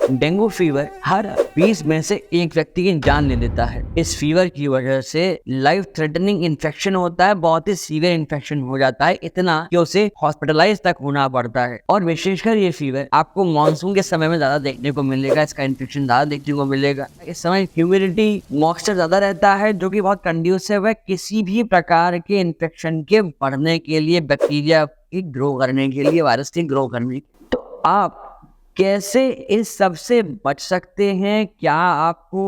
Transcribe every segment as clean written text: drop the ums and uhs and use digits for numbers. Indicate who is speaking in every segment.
Speaker 1: Dengue fever हर 20 में से एक व्यक्ति की जान ले लेता है। इस फीवर की वजह से लाइफ थ्रेटनिंग इन्फेक्शन होता है, बहुत ही सीवियर इन्फेक्शन हो जाता है, इतना कि उसे हॉस्पिटलाइज तक होना पड़ता है। और विशेषकर ये फीवर आपको मानसून के समय में ज्यादा देखने को मिलेगा, इसका इन्फेक्शन ज्यादा देखने को मिलेगा। इस समय ह्यूमिडिटी मॉइस्चर ज्यादा रहता है, जो कि बहुत कंड्यूसिव है किसी भी प्रकार के इन्फेक्शन के बढ़ने के लिए, बैक्टीरिया की ग्रो करने के लिए, वायरस की ग्रो करने। तो आप कैसे इस सब से बच सकते हैं? क्या आपको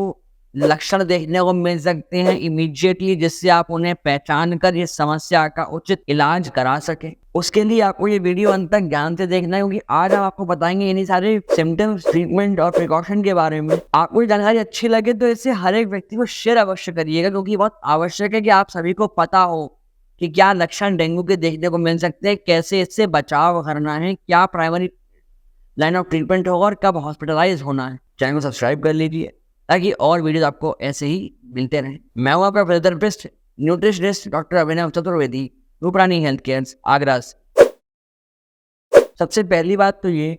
Speaker 1: लक्षण देखने को मिल सकते हैं इमीडिएटली, जिससे आप उन्हें पहचान कर इस समस्या का उचित इलाज करा सके? उसके लिए आपको ये वीडियो अंत तक ध्यान से देखना है, क्योंकि आज हम आपको बताएंगे इन्हीं सारे सिम्टम्स, ट्रीटमेंट और प्रिकॉशन के बारे में। आपको ये जानकारी अच्छी लगे तो इसे हर एक व्यक्ति को शेयर अवश्य करिएगा, क्योंकि बहुत आवश्यक है कि आप सभी को पता हो कि क्या लक्षण डेंगू के देखने को मिल सकते हैं, कैसे इससे बचाव करना है, क्या प्राइमरी लाइन ऑफ ट्रीटमेंट होगा और कब हॉस्पिटलाइज होना है। चैनल को सब्सक्राइब कर लीजिए ताकि और वीडियोस आपको ऐसे ही मिलते रहें। मैं हूं आपका फिजियोथेरेपिस्ट, न्यूट्रिशनिस्ट डॉक्टर अभिनव चतुर्वेदी, रूपरानी हेल्थ केयर, आगरा से। सबसे पहली बात तो ये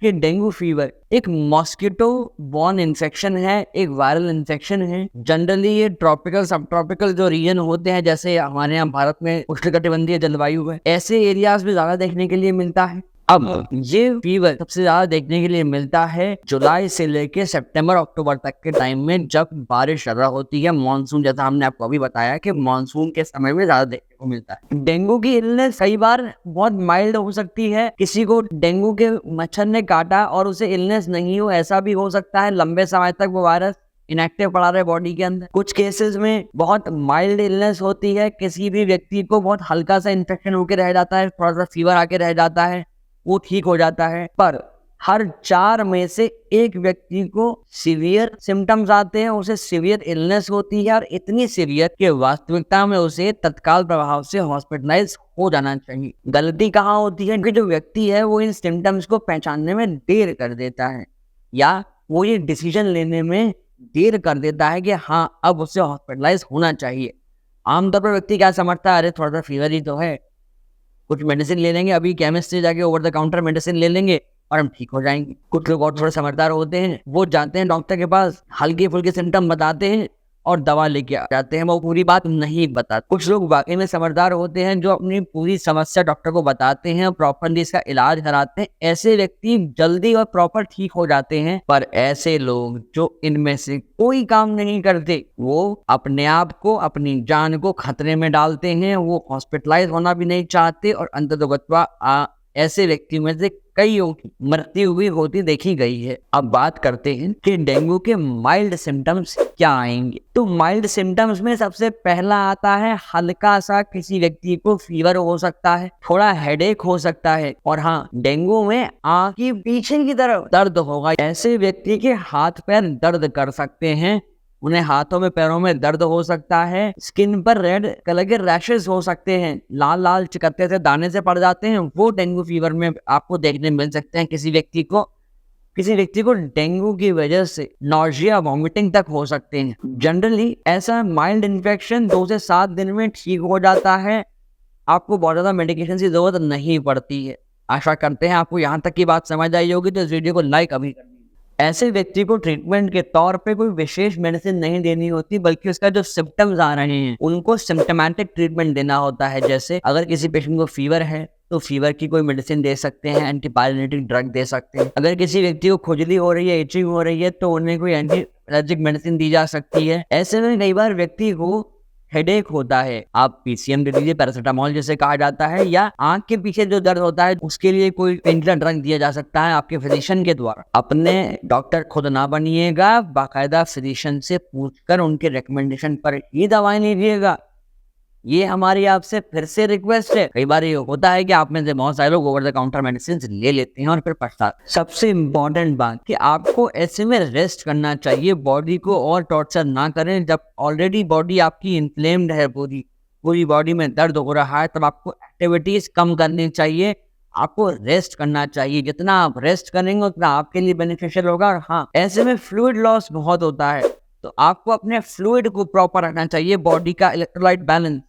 Speaker 1: कि डेंगू फीवर एक मॉस्किटो बॉर्न इन्फेक्शन है, एक वायरल इन्फेक्शन है। जनरली ये ट्रॉपिकल, सब ट्रॉपिकल जो रीजन होते हैं, जैसे हमारे यहाँ भारत में उष्णकटिबंधीय जलवायु है, ऐसे एरियाज में ज्यादा देखने के लिए मिलता है। अब ये फीवर सबसे ज्यादा देखने के लिए मिलता है जुलाई से लेके सितंबर अक्टूबर तक के टाइम में, जब बारिश ज्यादा होती है, मानसून, जैसा हमने आपको अभी बताया कि मानसून के समय में ज्यादा देखने को मिलता है। डेंगू की इलनेस कई बार बहुत माइल्ड हो सकती है। किसी को डेंगू के मच्छर ने काटा और उसे इलनेस नहीं हो, ऐसा भी हो सकता है। लंबे समय तक वो वायरस इनएक्टिव पड़ा रहे बॉडी के अंदर। कुछ केसेस में बहुत माइल्ड इलनेस होती है, किसी भी व्यक्ति को बहुत हल्का सा इन्फेक्शन होकर रह जाता है, थोड़ा सा फीवर आके रह जाता है, वो ठीक हो जाता है। पर हर 4 में से एक व्यक्ति को सीवियर सिम्टम्स आते हैं, उसे सीवियर इलनेस होती है, और इतनी सीवियर कि वास्तविकता में उसे तत्काल प्रभाव से हॉस्पिटलाइज हो जाना चाहिए। गलती कहाँ होती है कि जो व्यक्ति है वो इन सिम्टम्स को पहचानने में देर कर देता है, या वो ये डिसीजन लेने में देर कर देता है कि हाँ अब उसे हॉस्पिटलाइज होना चाहिए। आमतौर पर व्यक्ति क्या समझता है, अरे थोड़ा सा फीवर ही तो है, कुछ मेडिसिन ले लेंगे, अभी केमिस्ट से जाके ओवर द काउंटर मेडिसिन ले लेंगे और हम ठीक हो जाएंगे। कुछ लोग और थोड़े समझदार होते हैं, वो जाते हैं डॉक्टर के पास, हल्के फुल्के सिम्टम बताते हैं और दवा लेके आ जाते हैं, वो पूरी बात नहीं बताते। कुछ लोग वाकई में समझदार होते हैं, जो अपनी पूरी समस्या डॉक्टर को बताते हैं और प्रॉपरली इसका इलाज कराते हैं। ऐसे व्यक्ति जल्दी और प्रॉपर ठीक हो जाते हैं। पर ऐसे लोग जो इनमें से कोई काम नहीं करते, वो अपने आप को, अपनी जान को खतरे में डालते हैं, वो हॉस्पिटलाइज होना भी नहीं चाहते, और अंततोगत्वा ऐसे व्यक्तियों में से कईयों की मृत्यु हुई होती देखी गई है। अब बात करते हैं कि डेंगू के माइल्ड सिम्टम्स क्या आएंगे। तो माइल्ड सिम्टम्स में सबसे पहला आता है हल्का सा किसी व्यक्ति को फीवर हो सकता है, थोड़ा हेडेक हो सकता है, और हाँ, डेंगू में आंख की पीछे की तरफ दर्द होगा। ऐसे व्यक्ति के हाथ पैर दर्द कर सकते हैं, उन्हें हाथों में पैरों में दर्द हो सकता है, स्किन पर रेड कलर के रैशेस हो सकते हैं, लाल लाल चिकत्ते से दाने से पड़ जाते हैं, वो डेंगू फीवर में आपको देखने मिल सकते हैं। किसी व्यक्ति को डेंगू की वजह से नॉजिया, वॉमिटिंग तक हो सकते हैं। जनरली ऐसा माइल्ड इन्फेक्शन 2 से 7 दिन में ठीक हो जाता है, आपको बहुत ज्यादा मेडिकेशन की जरूरत नहीं पड़ती है। आशा करते हैं आपको यहाँ तक की बात समझ आई होगी, तो इस वीडियो को लाइक अभी कर। ऐसे व्यक्ति को ट्रीटमेंट के तौर पे कोई विशेष मेडिसिन नहीं देनी होती, बल्कि उसका जो सिम्टम्स आ रहे हैं उनको सिम्टोमेटिक ट्रीटमेंट देना होता है। जैसे अगर किसी पेशेंट को फीवर है तो फीवर की कोई मेडिसिन दे सकते हैं, एंटीपायरेटिक ड्रग दे सकते हैं। अगर किसी व्यक्ति को खुजली हो रही है, इचिंग हो रही है, तो उन्हें कोई एंटी एलर्जिक मेडिसिन दी जा सकती है। ऐसे में कई बार व्यक्ति को हेडेक होता है, आप पीसीएम दे दीजिए, पैरासिटामोल जिसे कहा जाता है, या आंख के पीछे जो दर्द होता है उसके लिए कोई पेनकिलर ड्रग दिया जा सकता है आपके फिजिशियन के द्वारा। अपने डॉक्टर खुद ना बनिएगा, बाकायदा फिजिशियन से पूछकर उनके रिकमेंडेशन पर ही दवाएं लीजिएगा। ये हमारी आपसे फिर से रिक्वेस्ट है। कई बार ये होता है कि आप में से बहुत सारे लोग ओवर द काउंटर मेडिसिन ले लेते हैं और फिर पछताते। सबसे इम्पोर्टेंट बात कि आपको ऐसे में रेस्ट करना चाहिए, बॉडी को और टॉर्चर ना करें। जब ऑलरेडी बॉडी आपकी इन्फ्लेम्ड है, पूरी बॉडी में दर्द हो रहा है, तब आपको एक्टिविटीज कम करनी चाहिए, आपको रेस्ट करना चाहिए। जितना आप रेस्ट करेंगे उतना आपके लिए बेनिफिशियल होगा। और हाँ, ऐसे में फ्लूइड लॉस बहुत होता है, तो आपको अपने फ्लूइड को प्रॉपर रखना चाहिए, बॉडी का इलेक्ट्रोलाइट बैलेंस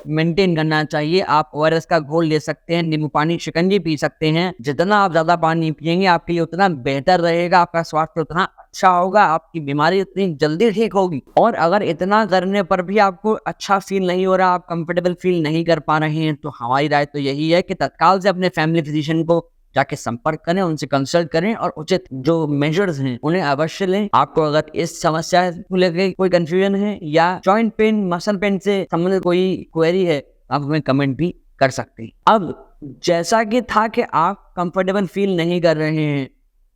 Speaker 1: मेंटेन करना चाहिए। आप ORS का घोल ले सकते हैं, नींबू पानी, शिकंजी पी सकते हैं। जितना आप ज्यादा पानी पिएंगे आपके लिए उतना बेहतर रहेगा, आपका स्वास्थ्य उतना अच्छा होगा, आपकी बीमारी उतनी जल्दी ठीक होगी। और अगर इतना करने पर भी आपको अच्छा फील नहीं हो रहा, आप कंफर्टेबल फील नहीं कर पा रहे हैं, तो हमारी राय तो यही है कि तत्काल से अपने फैमिली फिजिशियन को जाके संपर्क करें, उनसे कंसल्ट करें और उचित जो मेजर्स हैं उन्हें अवश्य लें। आपको अगर इस समस्या को लेकर कोई कंफ्यूजन है या जॉइंट पेन, मसल पेन से संबंधित कोई क्वेरी है, आप हमें कमेंट भी कर सकते हैं। अब जैसा कि था कि आप कंफर्टेबल फील नहीं कर रहे हैं,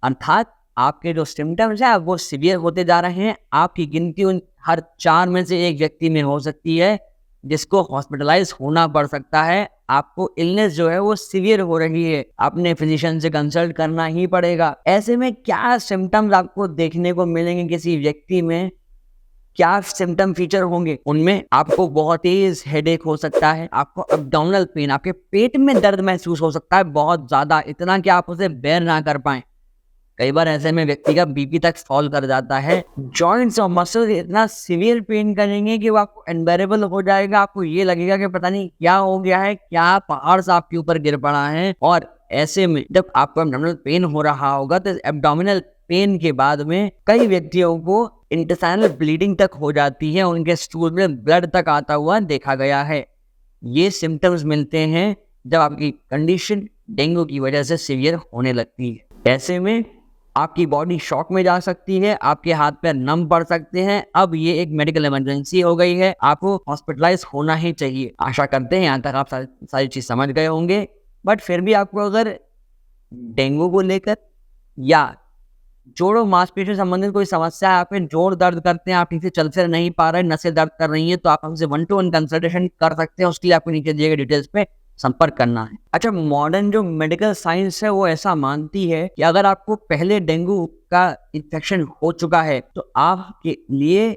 Speaker 1: अर्थात आपके जो सिम्टम्स हैं वो सीवियर होते जा रहे हैं, आपकी गिनती उन हर 4 में से 1 व्यक्ति में हो सकती है जिसको हॉस्पिटलाइज होना पड़ सकता है। आपको इलनेस जो है वो सीवियर हो रही है, अपने फिजिशियन से कंसल्ट करना ही पड़ेगा। ऐसे में क्या सिम्टम्स आपको देखने को मिलेंगे किसी व्यक्ति में, क्या सिम्टम फीचर होंगे? उनमें आपको बहुत तेज हेडेक हो सकता है, आपको एब्डोमिनल पेन, आपके पेट में दर्द महसूस हो सकता है बहुत ज्यादा, इतना कि आप उसे बेयर ना कर पाएं। कई बार ऐसे में व्यक्ति का बीपी तक फॉल कर जाता है। जॉइंट्स और मसल्स इतना सीवियर पेन करेंगे कि वो आपको अनबेरेबल हो जाएगा, आपको ये लगेगा कि पता नहीं क्या हो गया है, क्या पहाड़ से आपके ऊपर गिर पड़ा है। और ऐसे में जब आपको एब्डोमिनल पेन हो रहा होगा तो एब्डोमिनल पेन के बाद में कई व्यक्तियों को इंटेस्टाइनल ब्लीडिंग तक हो जाती है, उनके स्टूल में ब्लड तक आता हुआ देखा गया है। ये सिम्टम्स मिलते हैं जब आपकी कंडीशन डेंगू की वजह से सीवियर होने लगती है। ऐसे में आपकी बॉडी शॉक में जा सकती है, आपके हाथ पैर नम पड़ सकते हैं। अब ये एक मेडिकल इमरजेंसी हो गई है, आपको हॉस्पिटलाइज होना ही चाहिए। आशा करते हैं यहाँ तक आप सारी चीज समझ गए होंगे। बट फिर भी आपको अगर डेंगू को लेकर या जोड़ों मांसपेशियों संबंधित कोई समस्या है, आपके जोड़ दर्द करते हैं, आप ठीक से चल फिर नहीं पा रहे, नसें दर्द कर रही हैं, तो आप हमसे 1-to-1 कंसल्टेशन कर सकते हैं। उसके लिए आपको नीचे दिए गए डिटेल्स पे संपर्क करना है। अच्छा, मॉडर्न जो मेडिकल साइंस है वो ऐसा मानती है कि अगर आपको पहले डेंगू का इन्फेक्शन हो चुका है तो आपके लिए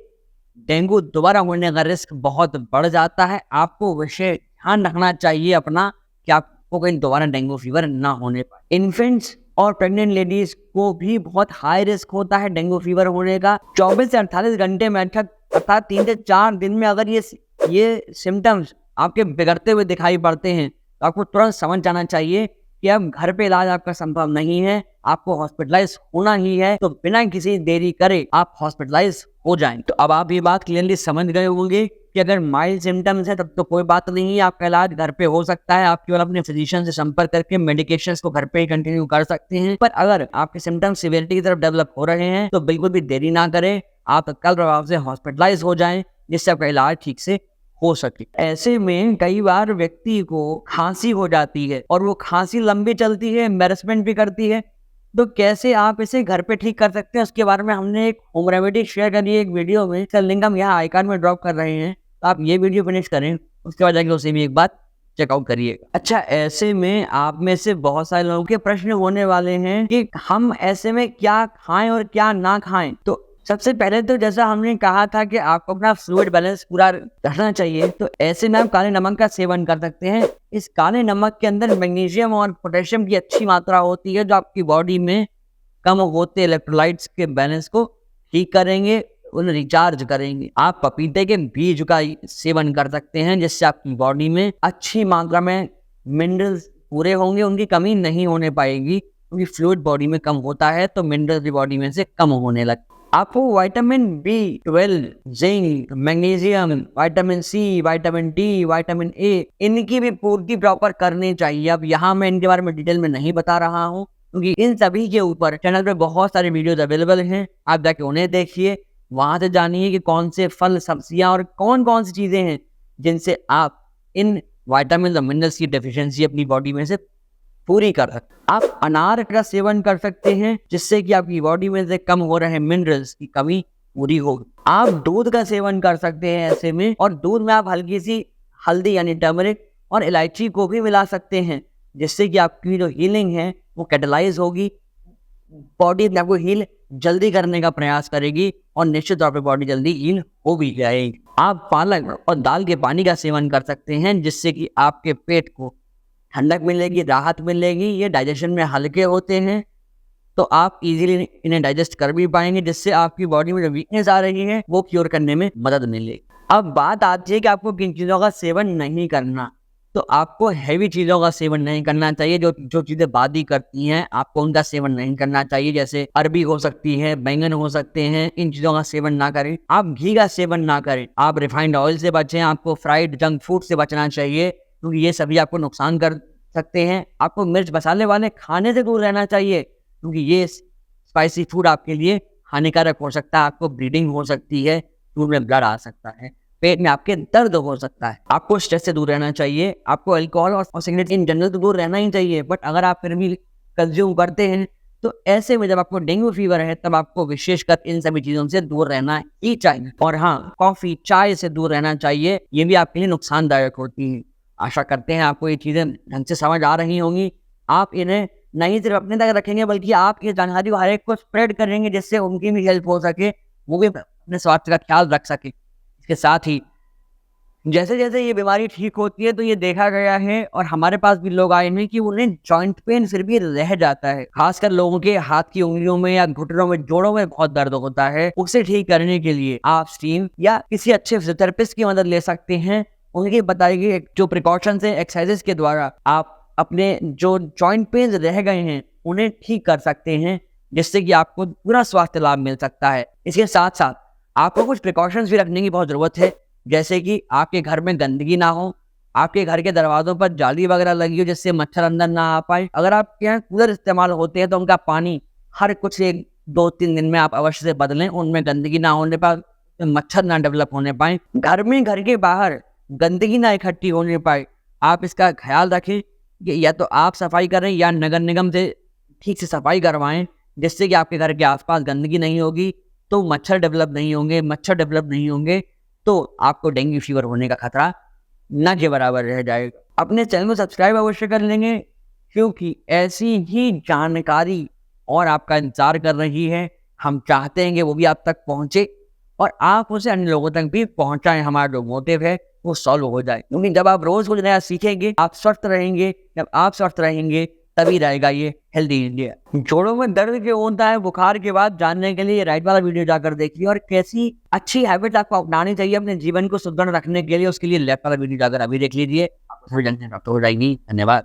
Speaker 1: डेंगू दोबारा होने का रिस्क बहुत बढ़ जाता है। आपको विशेष ध्यान रखना चाहिए अपना कि आपको कहीं दोबारा डेंगू फीवर ना होने पाए। इन्फेंट्स और प्रेग्नेंट लेडीज को भी बहुत हाई रिस्क होता है डेंगू फीवर होने का। 24 से 48 घंटे में अर्थात 3 से 4 दिन में अगर ये सिम्टम्स आपके बिगड़ते हुए दिखाई पड़ते हैं तो आपको तुरंत समझ जाना चाहिए कि अब घर पे इलाज आपका संभव नहीं है, आपको हॉस्पिटलाइज होना ही है। तो बिना किसी देरी करे आप हॉस्पिटलाइज हो जाएं। तो अब आप ये बात क्लियरली समझ गए होंगे कि अगर माइल्ड सिम्टम्स है तब तो कोई बात नहीं है, आपका इलाज घर पे हो सकता है। आप केवल अपने फिजिशियन से संपर्क करके मेडिकेशंस को घर पे ही कंटिन्यू कर सकते हैं। पर अगर आपके सिम्टम्स सिवियरिटी की तरफ डेवलप हो रहे हैं तो बिल्कुल भी देरी ना करें, आप तत्काल प्रभाव से हॉस्पिटलाइज हो जाएं जिससे आपका इलाज ठीक से हो सके। ऐसे में कई बार व्यक्ति को खांसी हो जाती है और वो खांसी लंबी चलती है, एम्बैरेसमेंट भी करती है। तो कैसे आप इसे घर पे ठीक कर सकते हैं, उसके बारे में हमने एक होम रेमेडी शेयर करी है एक वीडियो में, इसका लिंक हम यहाँ आइकन में ड्रॉप कर रहे हैं। तो आप ये वीडियो फिनिश करें, उसके बाद जाके उसे भी एक बार चेकआउट करिएगा। अच्छा, ऐसे में आप में से बहुत सारे लोगों के प्रश्न होने वाले हैं कि हम ऐसे में क्या खाएं और क्या ना खाएं। तो सबसे पहले तो जैसा हमने कहा था कि आपको अपना फ्लूइड बैलेंस पूरा रखना चाहिए, तो ऐसे में आप काले नमक का सेवन कर सकते हैं। इस काले नमक के अंदर मैग्नीशियम और पोटेशियम की अच्छी मात्रा होती है जो आपकी बॉडी में कम होते इलेक्ट्रोलाइट्स के बैलेंस को ठीक करेंगे, उन्हें रिचार्ज करेंगे। आप पपीते के बीज का सेवन कर सकते हैं जिससे आपकी बॉडी में अच्छी मात्रा में मिनरल्स पूरे होंगे, उनकी कमी नहीं होने पाएगी। क्योंकि फ्लूइड बॉडी में कम होता है तो मिनरल्स भी बॉडी में से कम होने लगते। आपको vitamin B12, zinc, magnesium, vitamin C, vitamin D, vitamin A इनकी भी पूर्ति प्रॉपर करनी चाहिए। अब यहाँ मैं इनके बारे में डिटेल में नहीं बता रहा हूँ क्योंकि इन सभी के ऊपर चैनल पे बहुत सारे वीडियोस अवेलेबल हैं, आप जाके उन्हें देखिए, वहां से जानिए कि कौन से फल, सब्जियां और कौन कौन सी चीजें हैं जिनसे आप इन विटामिन और मिनरल्स की डेफिशिएंसी अपनी बॉडी में से पूरी कर सकते। आप अनार का सेवन कर सकते हैं जिससे कि आपकी बॉडी में से कम हो रहे मिनरल्स की कमी पूरी होगी। आप दूध का सेवन कर सकते हैं ऐसे में, और दूध में आप हल्की सी हल्दी यानी टर्मरिक और इलायची को भी मिला सकते हैं जिससे कि आपकी जो हीलिंग है वो कैटलाइज होगी, बॉडी आपको हील जल्दी करने का प्रयास करेगी और निश्चित तौर पर बॉडी जल्दी हील हो भी जाएगी। आप पालक और दाल के पानी का सेवन कर सकते हैं जिससे कि आपके पेट को ठंडक मिलेगी, राहत मिलेगी। ये डाइजेशन में हल्के होते हैं तो आप इजीली इन्हें डाइजेस्ट कर भी पाएंगे जिससे आपकी बॉडी में जो वीकनेस आ रही है वो क्योर करने में मदद मिलेगी। अब बात आती है कि आपको किन चीज़ों का सेवन नहीं करना। तो आपको हैवी चीज़ों का सेवन नहीं करना चाहिए, जो चीज़ें बादी करती हैं, आपको उनका सेवन नहीं करना चाहिए। जैसे अरबी हो सकती है, बैंगन हो सकते हैं, इन चीज़ों का सेवन ना करें। आप घी का सेवन ना करें, आप रिफाइंड ऑयल से बचें, आपको फ्राइड जंक फूड से बचना चाहिए, क्योंकि ये सभी आपको नुकसान कर सकते हैं। आपको मिर्च मसाले वाले खाने से दूर रहना चाहिए, क्योंकि ये स्पाइसी फूड आपके लिए हानिकारक हो सकता है। आपको ब्लीडिंग हो सकती है, खून में ब्लड आ सकता है, पेट में आपके दर्द हो सकता है। आपको स्ट्रेस से दूर रहना चाहिए, आपको अल्कोहल और सिगरेट इन जनरल से दूर रहना ही चाहिए। बट अगर आप फिर भी कंज्यूम करते हैं तो ऐसे में जब आपको डेंगू फीवर है तब आपको विशेषकर इन सभी चीजों से दूर रहना ही चाहिए। और हाँ, कॉफी चाय से दूर रहना चाहिए, ये भी आपके लिए नुकसानदायक होती है। आशा करते हैं आपको ये चीजें ढंग से समझ आ रही होंगी। आप इन्हें नहीं सिर्फ अपने तक रखेंगे बल्कि आप ये जानकारी हर एक को स्प्रेड करेंगे, जिससे उनकी भी हेल्प हो सके, वो भी अपने स्वास्थ्य का ख्याल रख सके। इसके साथ ही जैसे जैसे ये बीमारी ठीक होती है तो ये देखा गया है और हमारे पास भी लोग आए हैं कि उन्हें जॉइंट पेन फिर भी रह जाता है। खासकर लोगों के हाथ की उंगलियों में या घुटनों में, जोड़ों में बहुत दर्द होता है। उसे ठीक करने के लिए आप स्टीम या किसी अच्छे फिजियोथेरेपिस्ट की मदद ले सकते हैं। उनकी बताई गई जो प्रिकॉशंस है, एक्सरसाइजेस के द्वारा आप अपने जो जॉइंट पेन रह गए हैं उन्हें ठीक कर सकते हैं, जिससे कि आपको पूरा स्वास्थ्य लाभ मिल सकता है। इसके साथ साथ आपको कुछ प्रिकॉशंस भी रखने की बहुत जरूरत है, जैसे कि आपके घर में गंदगी ना हो, आपके घर के दरवाजों पर जाली वगैरह लगी हो जिससे मच्छर अंदर ना आ पाए। अगर आपके यहाँ कूलर इस्तेमाल होते हैं तो उनका पानी हर कुछ 1-2-3 दिन में आप अवश्य से बदलें, उनमें गंदगी ना होने पाए, मच्छर ना डेवलप होने पाए। घर में, घर के बाहर गंदगी ना इकट्ठी होने पाए, आप इसका ख्याल रखें कि या तो आप सफाई करें या नगर निगम से ठीक से सफाई करवाएं, जिससे कि आपके घर के आसपास गंदगी नहीं होगी तो मच्छर डेवलप नहीं होंगे। मच्छर डेवलप नहीं होंगे तो आपको डेंगू फीवर होने का खतरा न के बराबर रह जाएगा। अपने चैनल को सब्सक्राइब अवश्य कर लेंगे, क्योंकि ऐसी ही जानकारी और आपका इंतजार कर रही है। हम चाहते हैं कि वो भी आप तक पहुंचे और आप उसे अन्य लोगों तक भी पहुंचाएं। हमारा जो मोटिव है वो सॉल्व हो जाए, क्योंकि जब आप रोज कुछ नया सीखेंगे आप स्वस्थ रहेंगे। जब आप स्वस्थ रहेंगे तभी रहेगा ये हेल्दी इंडिया। जोड़ों में दर्द क्यों होता है बुखार के बाद, जानने के लिए राइट वाला वीडियो जाकर देखिए। और कैसी अच्छी हैबिट आपको अपनानी चाहिए अपने जीवन को सुदृढ़ रखने के लिए, उसके लिए लेफ्ट वाला वीडियो जाकर अभी देख लीजिए, आपको थोड़ी जानकारी प्राप्त हो जाएगी। धन्यवाद।